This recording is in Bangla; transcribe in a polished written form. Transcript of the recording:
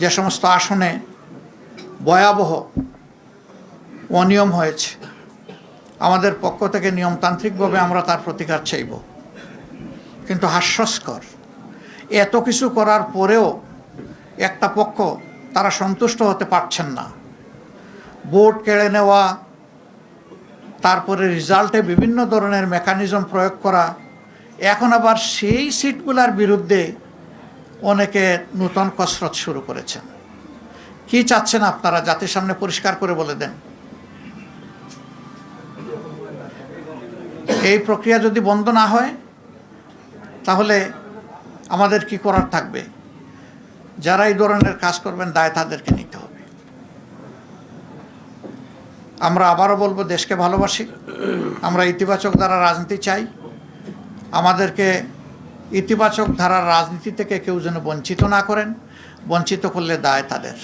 যে সমস্ত আসনে ভয়াবহ অনিয়ম হয়েছে, আমাদের পক্ষ থেকে নিয়মতান্ত্রিকভাবে আমরা তার প্রতিকার চাইব। কিন্তু হাস্যস্কর, এত কিছু করার পরেও একটা পক্ষ তারা সন্তুষ্ট হতে পারছেন না। ভোট কেড়ে নেওয়া, তারপরে রেজাল্টে বিভিন্ন ধরনের মেকানিজম প্রয়োগ করা, এখন আবার সেই সিটগুলোর বিরুদ্ধে অনেকে নূতন কসরত শুরু করেছেন। কি চাচ্ছেন আপনারা? জাতির সামনে পরিষ্কার করে বলে দেন। এই প্রক্রিয়া যদি বন্ধ না হয় তাহলে আমাদের কি করার থাকবে? যারা এই ধরনের কাজ করবেন দায় তাদেরকে নিতে হবে। আমরা আবারও বলবো, দেশকে ভালোবাসি, আমরা ইতিবাচক ধারার রাজনীতি চাই। আমাদেরকে ইতিবাচক ধারার রাজনীতি থেকে কেউ যেন বঞ্চিত না করেন, বঞ্চিত করলে দায় তাদের।